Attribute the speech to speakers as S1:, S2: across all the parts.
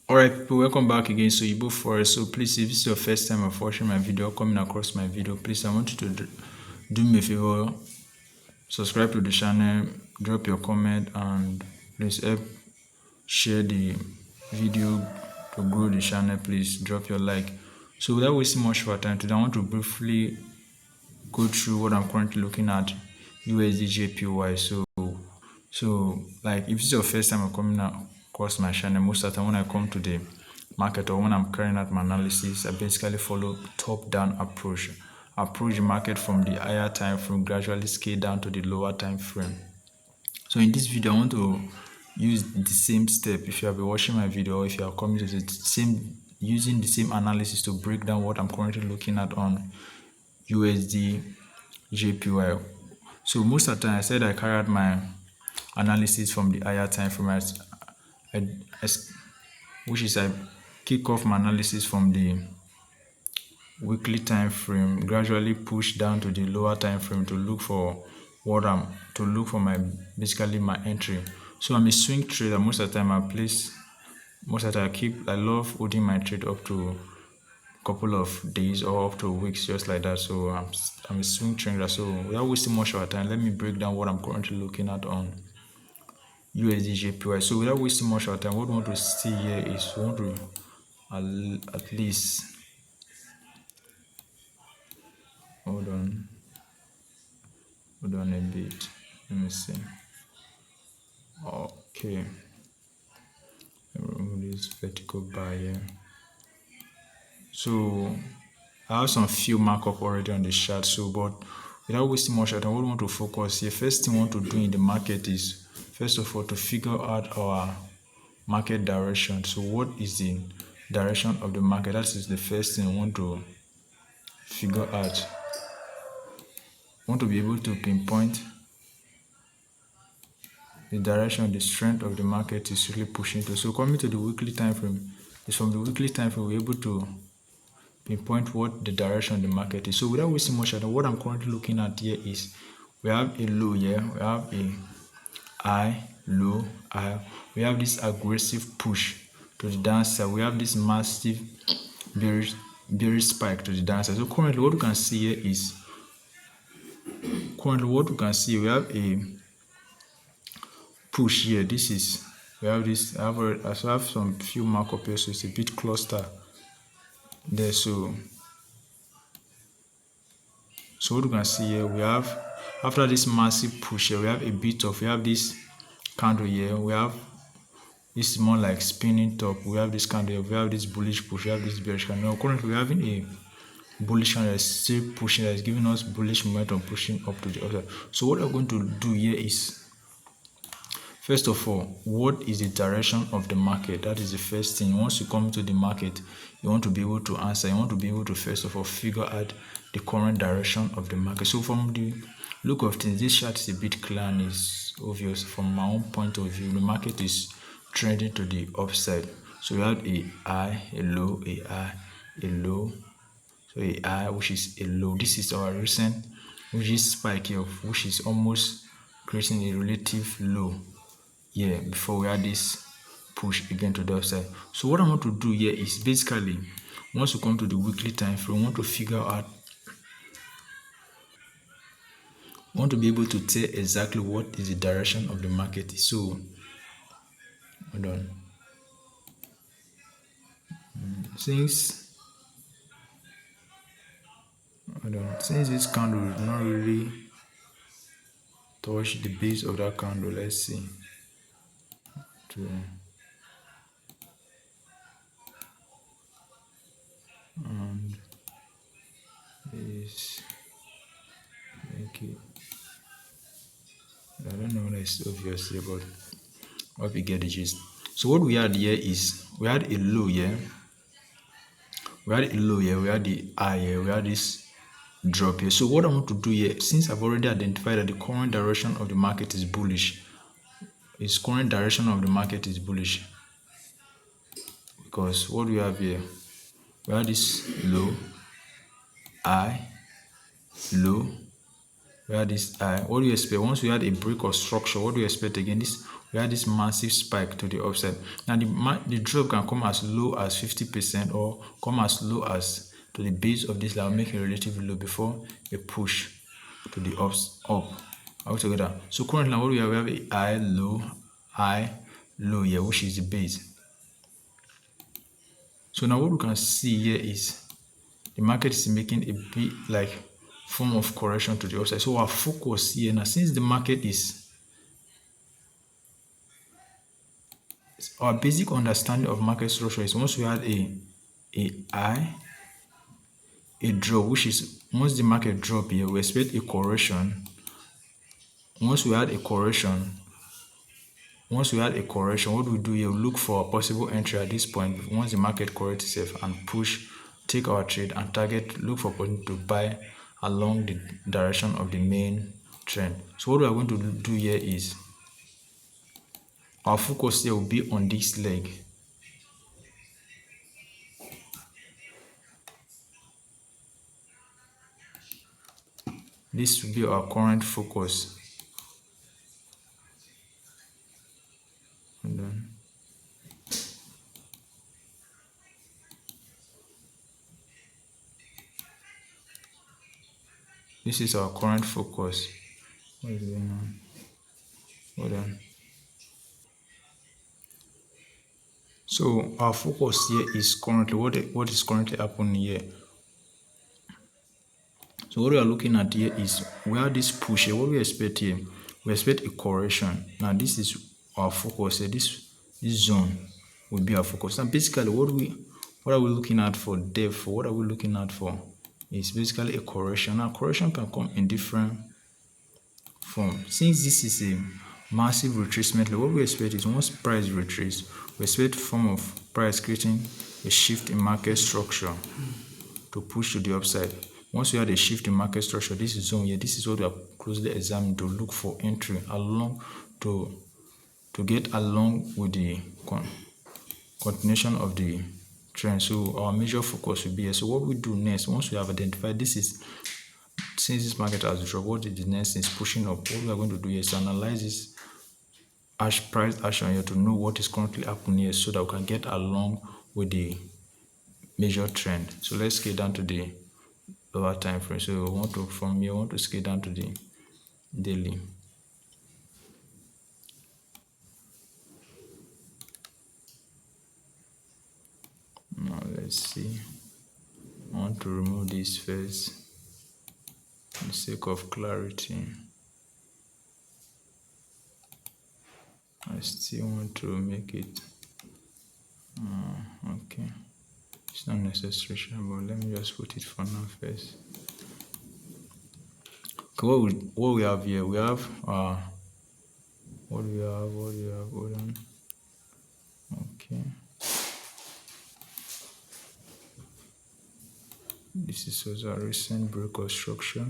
S1: Alright people, welcome back again. So USDJPY. So please, if this is your first time of watching my video, coming across my video, please I want you to do me a favor, subscribe to the channel, drop your comment, and please help share the video to grow the channel. Please drop your like. So without wasting much of our time today, I want to briefly go through what I'm currently looking at, USDJPY. So like if it's your first time coming across my channel, most of the time when I come to the market or when I'm carrying out my analysis, I basically follow top-down approach the market from the higher time frame, gradually scale down to the lower time frame. So in this video, I want to use the same step. If you have been watching my video, or if you are coming to the same, using the same analysis to break down what I'm currently looking at on USDJPY. So most of the time I said I carried my analysis from the higher time frame, which is I kick off my analysis from the weekly time frame, gradually push down to the lower time frame to look for my basically my entry. So I'm a swing trader. Most of the time I love holding my trade up to a couple of days or up to weeks, just like that. So I'm a swing trader. So without wasting much of our time, let me break down what I'm currently looking at on USDJPY. So without wasting much of our time, what we want to see here is we want to at least hold on a bit. Let me see. Okay, remove this vertical bar here. So I have some few markup already on the chart. So but without wasting much time, what we want to focus here, first thing we want to do in the market is first of all to figure out our market direction. So what is the direction of the market? That is the first thing we want to figure out. We want to be able to pinpoint the direction, the strength of the market is really pushing to. So coming to the weekly time frame, is from the weekly time frame we're able to pinpoint what the direction of the market is. So without wasting much time, what I'm currently looking at here is we have a low here, we have a high, low, high. We have this aggressive push to the downside. We have this massive bearish spike to the downside. So currently what you can see here is we have a push here. We have some few markup here, so it's a bit cluster there. So what you can see here, we have after this massive push here, we have this candle here. We have this more like spinning top. We have this candle here. We have this bullish push. We have this bearish candle. Now currently we're having a bullish candle that's still pushing, that's giving us bullish momentum, pushing up to the other. So what we're going to do here is, first of all, what is the direction of the market? That is the first thing. Once you come to the market, you want to be able to answer. You want to be able to first of all figure out the current direction of the market. So from the look of things, this chart is a bit clear and is obvious from my own point of view. The market is trending to the upside. So we have a high, a low, a high, a low. So a high, which is a low. This is our recent, which is spike here, which is almost creating a relative low. Yeah, before we had this push again to the upside. So what I want to do here is basically, once we come to the weekly time frame, we want to figure out, we want to be able to tell exactly what is the direction of the market. So hold on. Since this candle did not really touch the base of that candle, let's see. And this, okay, I don't know whether it's obvious here, but I hope you get the gist. So what we had here is we had a low here, we had the high here, we had this drop here. So what I want to do here, since I've already identified that the current direction of the market is bullish, because what we have here, we have this low, high, low, we have this high. What do you expect? Once we had a break of structure, what do you expect again? we had this massive spike to the upside. Now the drop can come as low as 50% or come as low as to the base of this line, make a relatively low before a push to the up all together. So currently what we have a high, low here, which is the base. So now what we can see here is the market is making a bit like form of correction to the upside. So our focus here now, since the market is our basic understanding of market structure is once we had a high, a drop, which is once the market drop here, we expect a correction. Once we had a correction, what we do here, we look for a possible entry at this point. Once the market corrects itself and push, take our trade and target, look for opportunity to buy along the direction of the main trend. So what we are going to do here is our focus here will be on this leg. This will be our current focus. And then this is our current focus. What is going on? Hold on. So our focus here is currently what is currently happening here. So what we are looking at here is where this push here, what we expect here, we expect a correction. Now this is our focus here. This zone will be our focus. Now basically what are we looking at for depth? What are we looking at for? It's basically a correction. Now correction can come in different form. Since this is a massive retracement, what we expect is once price retrace, we expect form of price creating a shift in market structure to push to the upside. Once we had a shift in market structure, this zone here, this is what we are closely examining to look for entry along to get along with the continuation of the trend. So our major focus will be here. So what we do next, once we have identified this is, since this market has dropped, what is the next is pushing up. What we are going to do here is analyze this price action here to know what is currently happening here so that we can get along with the major trend. So let's scale down to the lower time frame. So we want to, from here, we want to scale down to the daily. Now let's see. I want to remove this first for the sake of clarity. I still want to make it okay. It's not necessary, but let me just put it for now first. Okay, what we have here, we have what do we have? Hold on. Okay. This is also a recent break of structure.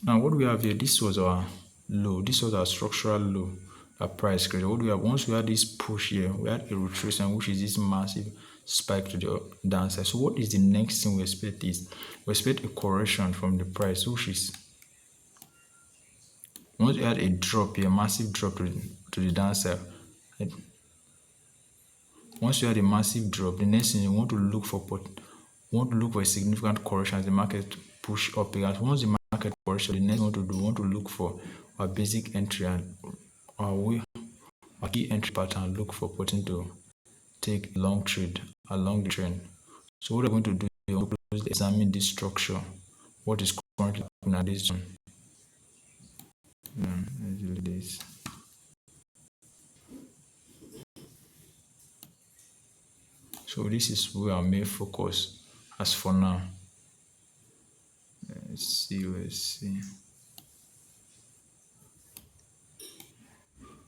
S1: Now what we have here, this was our low, this was our structural low, our price created. What we have, once we had this push here, we had a retracement, which is this massive spike to the downside. So what is the next thing we expect is, we expect a correction from the price, which is, once we had a drop here, massive drop to the downside. Once you had a massive drop, the next thing you want to look for a significant correction as the market push up. Because once the market correction, the next thing we want to look for our basic entry and our key entry pattern. Look for opportunity to take long trade along the trend. So what we're going to do is we're going to examine this structure, what is currently happening at this zone. This. So this is where our main focus as for now. Let's see.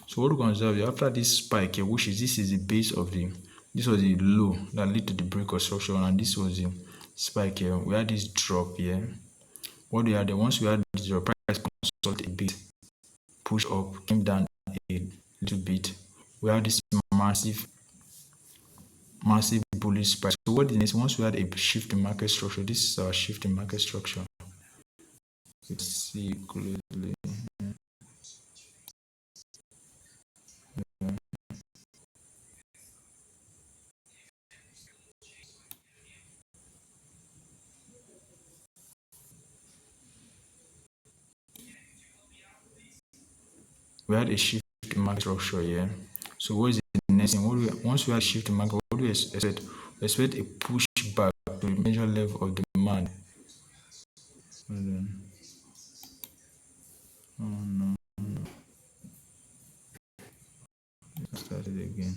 S1: So what we can observe after this spike here, which is this is the base of this was the low that led to the break of structure, and this was the spike here. We had this drop here. What we had there, once we had this drop, price consolidated a bit, push up, came down a little bit. We had this massive bullish spike. So what is next? Once we had a shift in market structure, this is our shift in market structure. Let's see closely. we had a shift in market structure here. So what is the next thing? Once we had a shift in market, what do we expect? We expect a pushback to the major level of demand. Hold on. Oh no, let's start it again.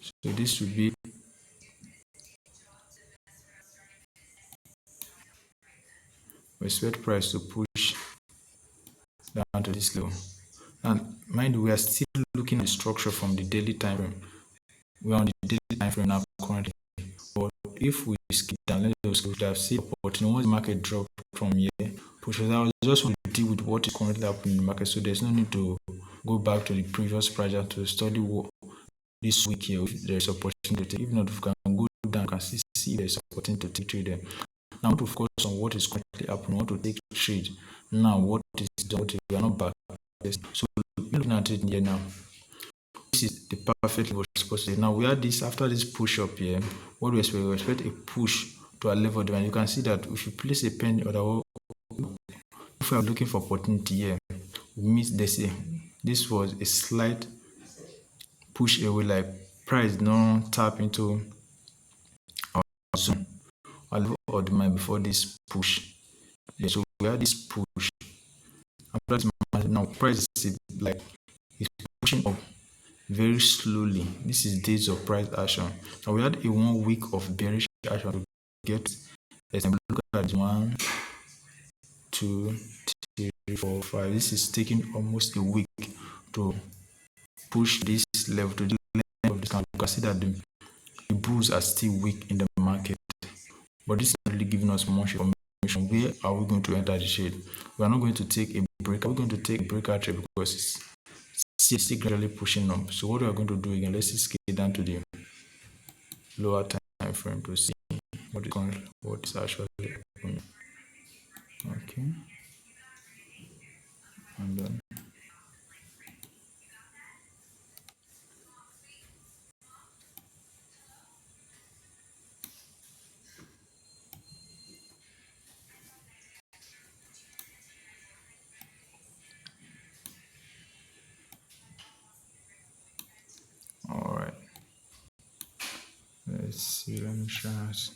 S1: So this would be, we expect price to push down to this level. And mind you, we are still looking at the structure from the daily time frame. We are on the daily time frame now currently. But if we skip down, let's go to see opportunity. Once the market drop from here, pushes out, I just want to deal with what is currently happening in the market. So there's no need to go back to the previous price to study what this week here if there's opportunity to take. If not, if we can go down, we can see there's opportunity to take trade there. Now, I want to focus on what is currently happening. I want to take trade. Now, what is done? We are not back. So, looking at it here now, this is the perfect level supposed to be. Now, we had this after this push up here. What we expect a push to a level demand. You can see that if you place a pen or if we are looking for opportunity here, we miss this was a slight push away, like price don't tap into our zone, our level of demand before this push. Yeah, so we had this push. After this, now price is like it's pushing up very slowly. This is days of price action. Now we had a 1 week of bearish action to get. Let's look at 1, 2, 3, 4, 5. This is taking almost a week to push this level to the level of this candle. You can see that the bulls are still weak in the market, but this is not really giving us much information. Where are we going to enter the shade? We are not going to take a break. We're going to take a breakout trade because it's still gradually pushing up. So what we are going to do again, let's just scale down to the lower time frame to see what is actually happening. Okay, and then all right, let's see. Let me try as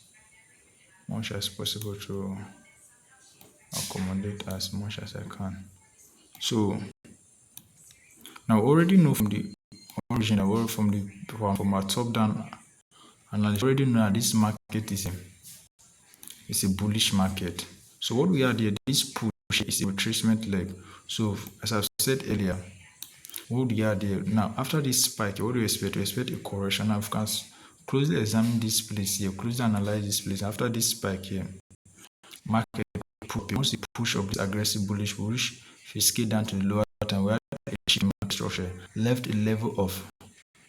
S1: much as possible to accommodate as much as I can. So now we already know from the origin, from our top down analysis, already know that this market is a bullish market. So what we had here, this push is a retracement leg. So as I've said earlier, what we had here now after this spike, what do we expect? We expect a correction. Now, if you can closely examine this place here, closely analyze this place. After this spike here, market once you push up this aggressive bullish, if you scale down to the lower time, we had a shift market structure, left a level of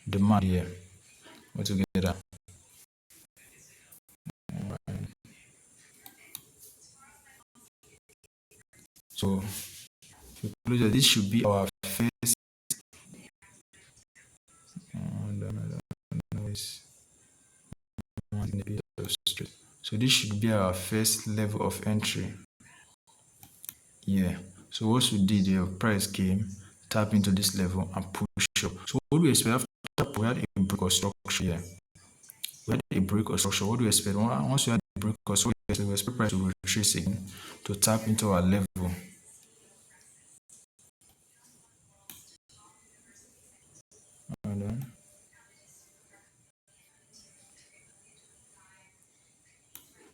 S1: demand here altogether. So this should be our first so this should be our first level of entry. Yeah. So what we did here, price came, tap into this level and push up. So what do we expect after we had a break of structure here? We had a break of structure. What do we expect? Once we had a break of structure, we expect price to retrace again to tap into our level. And then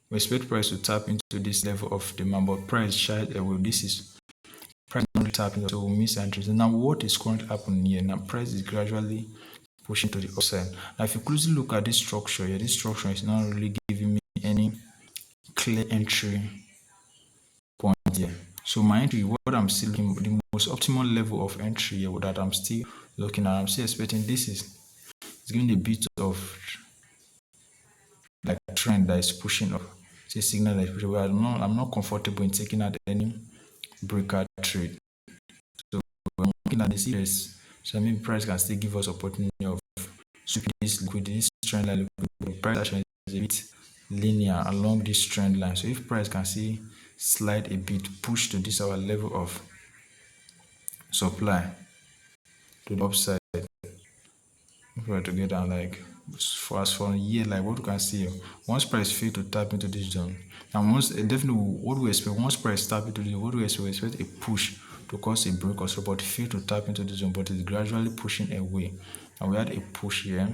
S1: we expect price to tap into this level of demand, but price shied away. This is price not tapping, so we miss entries. Now what is currently happening here? Now price is gradually pushing to the upside. Now if you closely look at this structure here, this structure is not really giving me any clear entry point here. So my entry, what I'm still looking, the most optimal level of entry here that I'm still looking at, I'm still expecting this is it's giving a bit of like a trend that is pushing up. It's a signal that is pushing up. I'm not comfortable in taking out any breakout trade. So I'm looking at this ES. So I mean price can still give us opportunity of sweeping this liquidity, this trend line liquidity. Price action is a bit linear along this trend line. So if price can see slide a bit, push to this our level of supply to the upside, if we are together, like for as for a year, like what we can see here, once price fail to tap into this zone, and once definitely what we expect, once price tap into this, what we expect a push to cause a break or so, but fail to tap into the zone, but it's gradually pushing away. And we had a push here,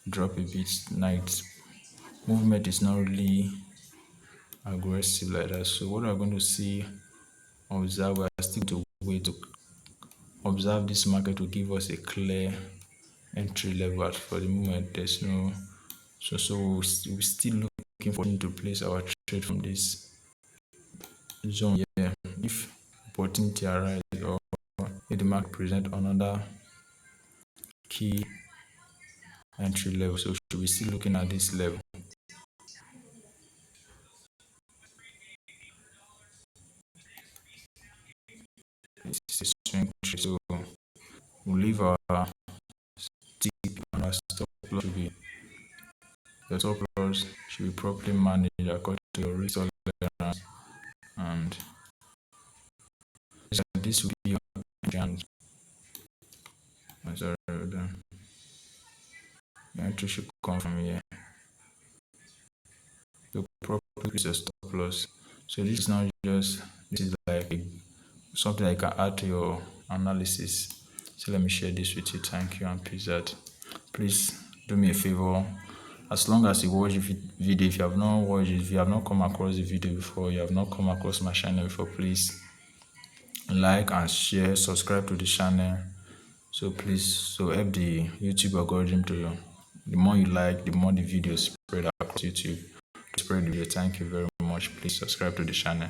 S1: drop a bit. Now its movement is not really aggressive like that. So what we're going to see, observe, we are still to wait to observe this market to give us a clear entry level. For the moment there's no, so we're still looking for him to place our trade from this zone here. If opportunity arise or if the market present another key entry level, so should we still looking at this level. It's a swing trade, so we'll leave our TP and our stop loss should be, the stop loss should be properly managed according to your risk tolerance, and this will be your entry. Sorry, the entry should come from here. So properly place your stop loss. So this is not just, this is like something I can add to your analysis. So let me share this with you. Thank you and peace out. Please do me a favor. As long as you watch the video, if you have not watched it, if you have not come across the video before, you have not come across my channel before, please like and share, subscribe to the channel. So please, so help the YouTube algorithm to you. The more you like, the more the videos spread across YouTube. Spread the video. Thank you very much. Please subscribe to the channel.